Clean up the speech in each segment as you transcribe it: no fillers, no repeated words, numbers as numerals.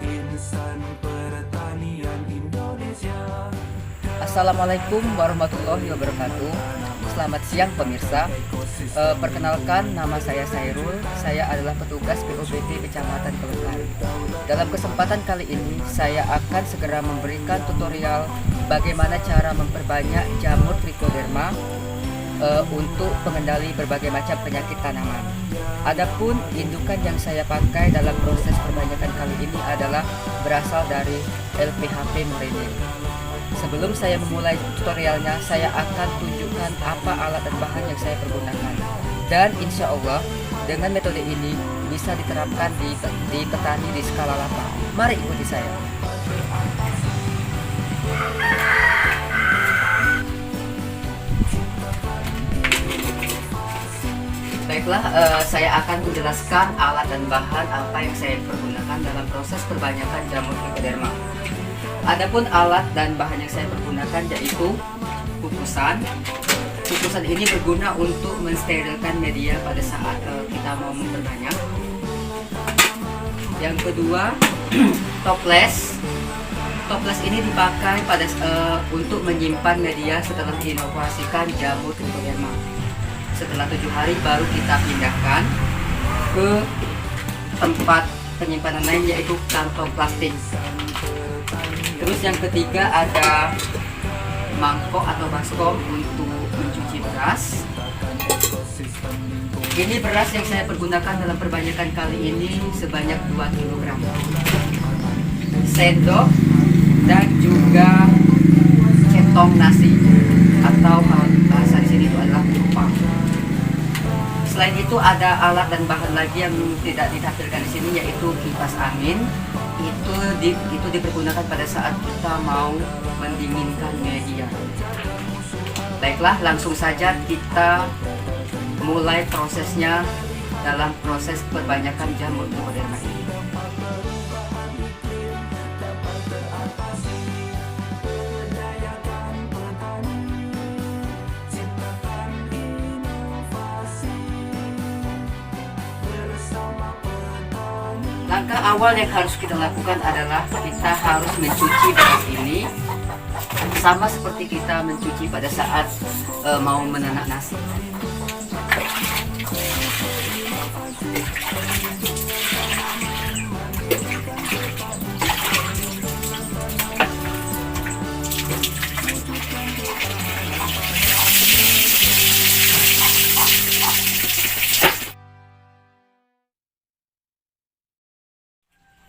insan pertanian Indonesia. Assalamualaikum warahmatullahi wabarakatuh. Selamat siang pemirsa. Perkenalkan, nama saya Sairul. Saya adalah petugas POBT Kecamatan Kelengkari. Dalam kesempatan kali ini, saya akan segera memberikan tutorial bagaimana cara memperbanyak jamur trichoderma untuk pengendali berbagai macam penyakit tanaman. Adapun indukan yang saya pakai dalam proses perbanyakan kali ini adalah berasal dari LPHP Morenil. Sebelum saya memulai tutorialnya, saya akan tunjukkan apa alat dan bahan yang saya pergunakan. Dan insya Allah, dengan metode ini bisa diterapkan di petani di skala lapang. Mari ikuti saya. Baiklah, saya akan menjelaskan alat dan bahan apa yang saya pergunakan dalam proses perbanyakan jamur trichoderma. Adapun alat dan bahan yang saya pergunakan yaitu kukusan. Kukusan ini berguna untuk mensterilkan media pada saat kita mau memperbanyak. Yang kedua, toples. Toples ini dipakai untuk menyimpan media setelah dinokulasikan jamur trichoderma. Setelah 7 hari baru kita pindahkan ke tempat penyimpanan lain yaitu kantong plastik. Terus yang ketiga ada mangkok atau baskom untuk mencuci beras. Ini beras yang saya pergunakan dalam perbanyakan kali ini sebanyak 2 kg. Sendok dan juga centong nasi atau bahasa di sini itu adalah kupang. Selain itu ada alat dan bahan lagi yang tidak ditampilkan di sini yaitu kipas angin. Itu dipergunakan pada saat kita mau mendinginkan media. Baiklah, langsung saja kita mulai prosesnya dalam proses perbanyakan jamur trichoderma ini. Langkah awal yang harus kita lakukan adalah kita harus mencuci beras ini sama seperti kita mencuci pada saat mau menanak nasi.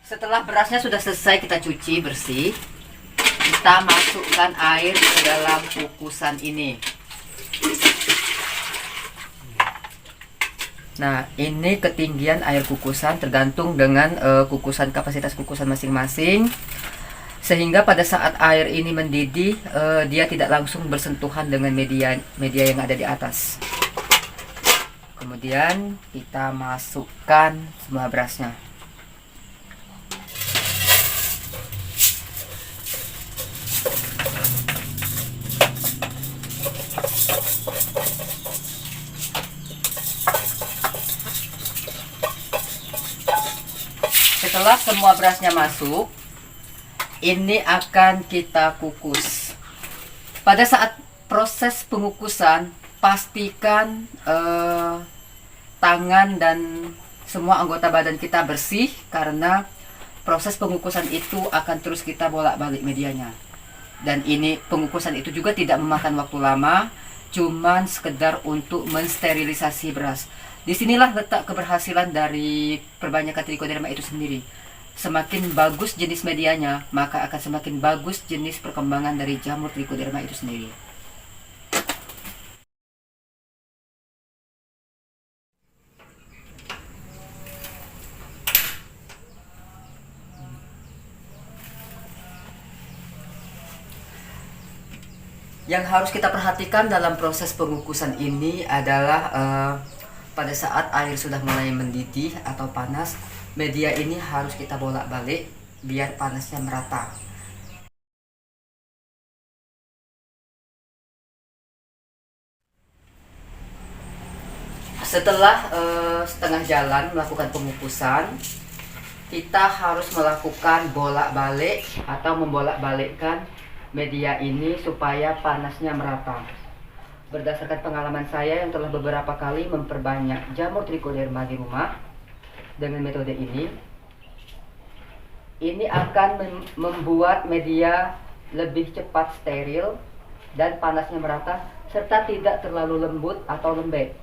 Setelah berasnya sudah selesai kita cuci bersih, kita masukkan air ke dalam kukusan ini. Nah, ini ketinggian air kukusan tergantung dengan kapasitas kukusan masing-masing. Sehingga pada saat air ini mendidih, dia tidak langsung bersentuhan dengan media yang ada di atas. Kemudian kita masukkan semua berasnya. Setelah semua berasnya masuk, ini akan kita kukus. Pada saat proses pengukusan, pastikan tangan dan semua anggota badan kita bersih, karena proses pengukusan itu akan terus kita bolak-balik medianya. Dan ini pengukusan itu juga tidak memakan waktu lama, cuman sekedar untuk mensterilisasi beras. Disinilah letak keberhasilan dari perbanyakan trichoderma itu sendiri. Semakin bagus jenis medianya, maka akan semakin bagus jenis perkembangan dari jamur trichoderma itu sendiri. Yang harus kita perhatikan dalam proses pengukusan ini adalah pada saat air sudah mulai mendidih atau panas, media ini harus kita bolak-balik biar panasnya merata. Setelah setengah jalan melakukan pengukusan, kita harus melakukan bolak-balik atau membolak-balikkan media ini supaya panasnya merata. Berdasarkan pengalaman saya yang telah beberapa kali memperbanyak jamur trichoderma di rumah dengan metode ini akan membuat media lebih cepat steril dan panasnya merata serta tidak terlalu lembut atau lembek.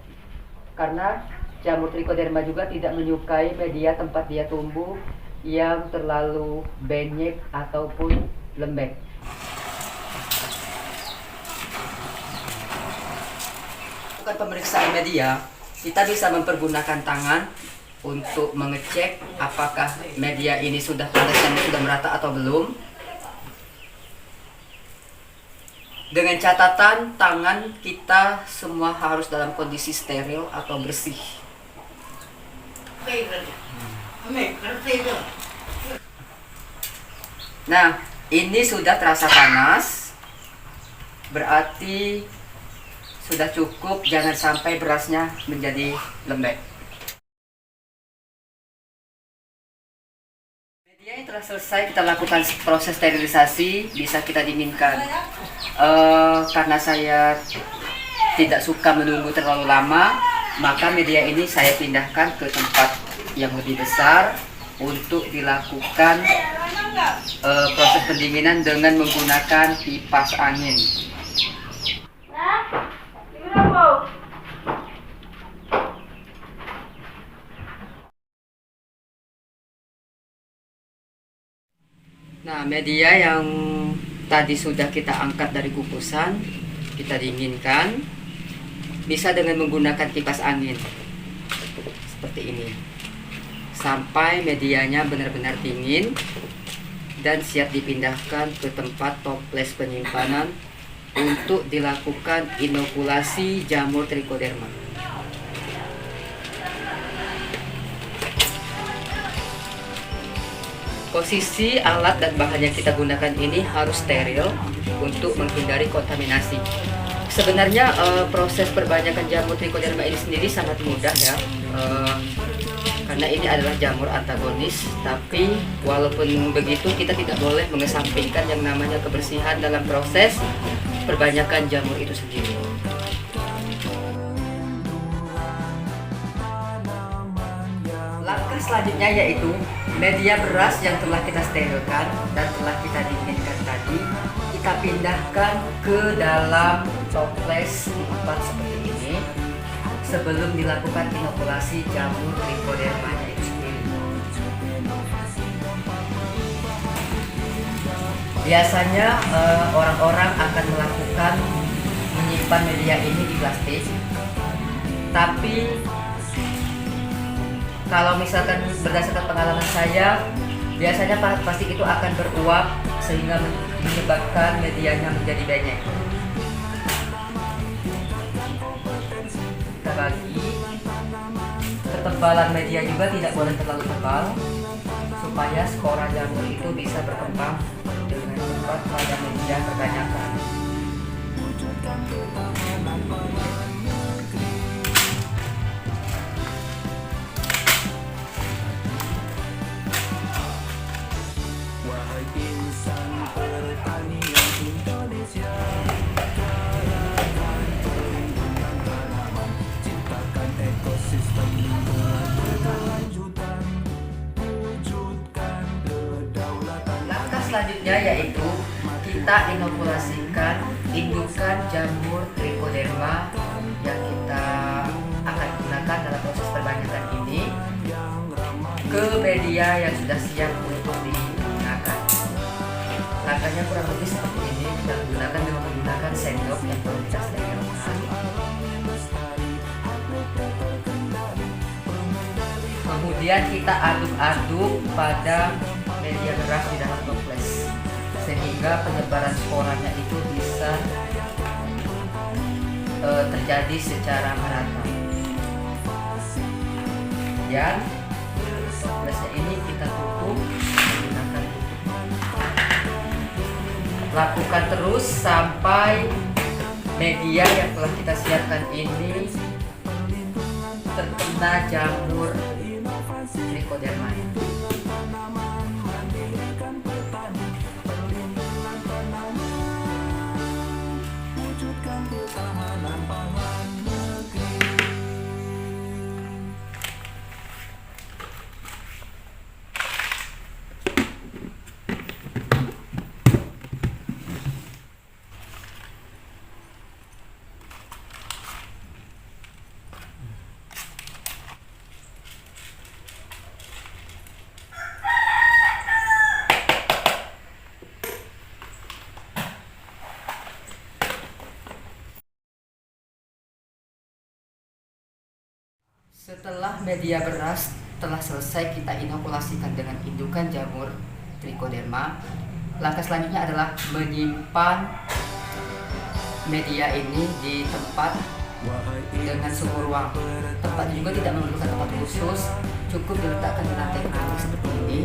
Karena jamur trichoderma juga tidak menyukai media tempat dia tumbuh yang terlalu benyek ataupun lembek. Bukan pemeriksaan media, kita bisa mempergunakan tangan untuk mengecek apakah media ini sudah panasnya sudah merata atau belum. Dengan catatan tangan kita semua harus dalam kondisi steril atau bersih. Nah, ini sudah terasa panas, berarti sudah cukup, jangan sampai berasnya menjadi lembek. Media yang telah selesai kita lakukan proses sterilisasi, bisa kita dinginkan. Karena saya tidak suka menunggu terlalu lama, maka media ini saya pindahkan ke tempat yang lebih besar untuk dilakukan proses pendinginan dengan menggunakan kipas angin. Nah, media yang tadi sudah kita angkat dari kukusan, kita dinginkan, bisa dengan menggunakan kipas angin seperti ini, sampai medianya benar-benar dingin dan siap dipindahkan ke tempat toples penyimpanan untuk dilakukan inokulasi jamur trichoderma. Posisi alat dan bahan yang kita gunakan ini harus steril untuk menghindari kontaminasi. Sebenarnya proses perbanyakan jamur trichoderma ini sendiri sangat mudah ya, karena ini adalah jamur antagonis. Tapi walaupun begitu, kita tidak boleh mengesampingkan yang namanya kebersihan dalam proses perbanyakan jamur itu sendiri. Langkah selanjutnya yaitu media beras yang telah kita sterilkan dan telah kita dinginkan tadi, kita pindahkan ke dalam toples 4 seperti ini sebelum dilakukan inokulasi jamur trichoderma itu sendiri. Biasanya orang-orang akan melakukan menyimpan media ini di plastik, tapi kalau misalkan berdasarkan pengalaman saya, biasanya plastik itu akan beruap sehingga menyebabkan medianya menjadi benyek. Kita bagi, ketebalan media juga tidak boleh terlalu tebal supaya spora jamur itu bisa berkembang dengan cepat pada media kebanyakan. Insan pertanian Indonesia, ciptakan ekosistem berkelanjutan, wujudkan kedaulatan. Langkah selanjutnya yaitu kita inokulasikan indukan jamur trichoderma yang kita akan gunakan dalam proses perbanyakan ini ke media yang sudah siap untuk digunakan. Langkahnya kurang lebih seperti ini. Kita gunakan dengan menggunakan sendok yang perlu kita sterilkan. Kemudian kita aduk-aduk pada media beras di dalam toples sehingga penyebaran sporanya itu bisa terjadi secara merata. Dan toplesnya ini kita tutup menggunakan tutup. Lakukan terus sampai media yang telah kita siapkan ini terkena jamur trichoderma. media beras telah selesai kita inokulasikan dengan indukan jamur Trichoderma, langkah selanjutnya adalah menyimpan media ini di tempat dengan suhu ruang. Tempat juga tidak memerlukan tempat khusus, cukup diletakkan di lantai keramik seperti ini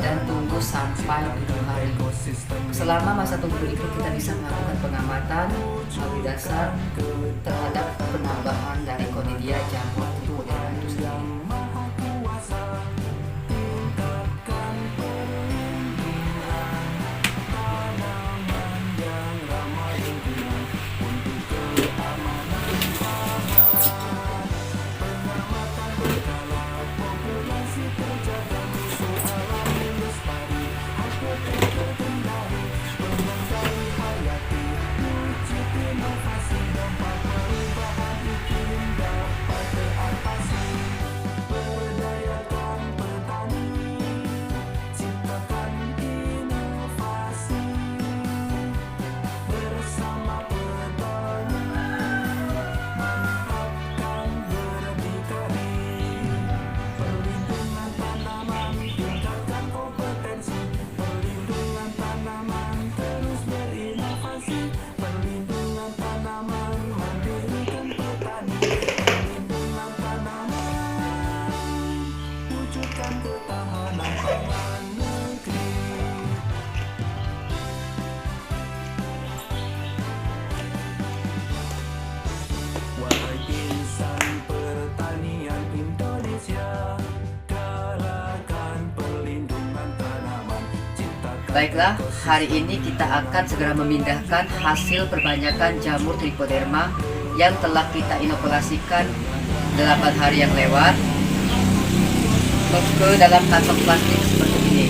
dan tunggu sampai 7 hari. Selama masa tunggu itu kita bisa melakukan pengamatan melalui dasar terhadap penambahan dari Conidia jamur Trichoderma itu sendiri. Baiklah, hari ini kita akan segera memindahkan hasil perbanyakan jamur Trichoderma yang telah kita inokulasikan 8 hari yang lewat ke dalam kantong plastik seperti ini.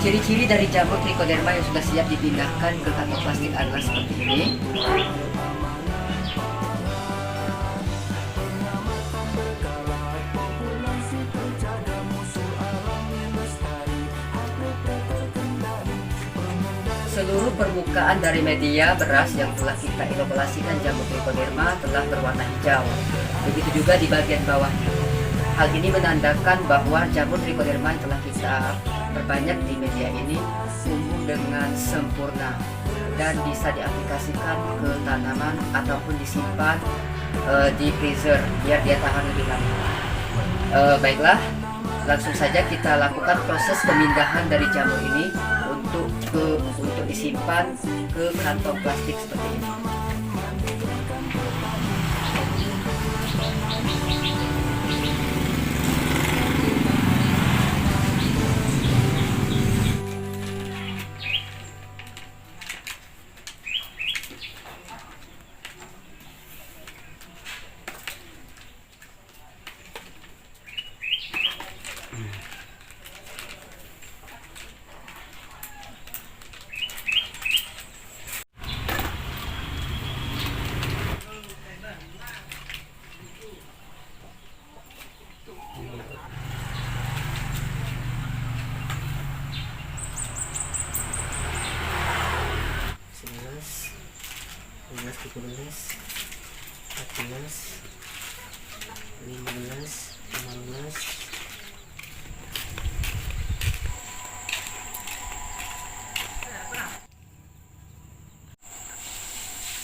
Ciri-ciri dari jamur Trichoderma yang sudah siap dipindahkan ke kantong plastik adalah seperti ini. Seluruh permukaan dari media beras yang telah kita inokulasikan jamur Trichoderma telah berwarna hijau. Begitu juga di bagian bawahnya. Hal ini menandakan bahwa jamur Trichoderma yang telah kita perbanyak di media ini tumbuh dengan sempurna dan bisa diaplikasikan ke tanaman ataupun disimpan di freezer biar dia tahan lebih lama. Baiklah, langsung saja kita lakukan proses pemindahan dari jamur ini untuk disimpan ke kantong plastik seperti ini.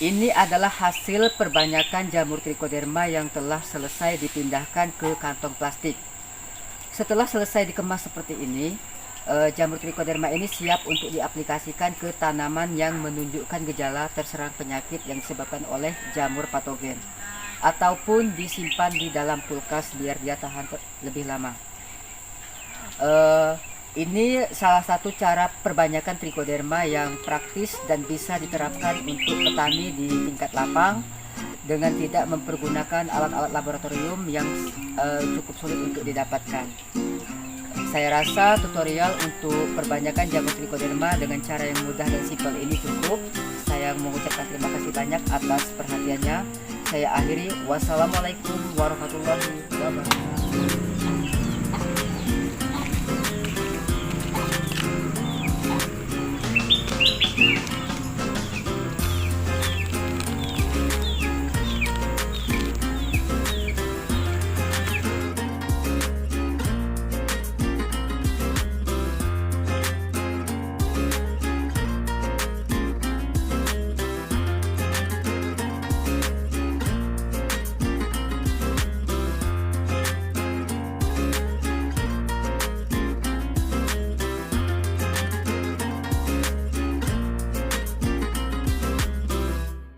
Ini adalah hasil perbanyakan jamur Trichoderma yang telah selesai dipindahkan ke kantong plastik. Setelah selesai dikemas seperti ini, jamur Trichoderma ini siap untuk diaplikasikan ke tanaman yang menunjukkan gejala terserang penyakit yang disebabkan oleh jamur patogen, ataupun disimpan di dalam kulkas biar dia tahan lebih lama. Ini salah satu cara perbanyakan Trichoderma yang praktis dan bisa diterapkan untuk petani di tingkat lapang dengan tidak mempergunakan alat-alat laboratorium yang cukup sulit untuk didapatkan. Saya rasa tutorial untuk perbanyakan jamur Trichoderma dengan cara yang mudah dan simpel ini cukup. Saya mengucapkan terima kasih banyak atas perhatiannya. Saya akhiri. Wassalamualaikum warahmatullahi wabarakatuh.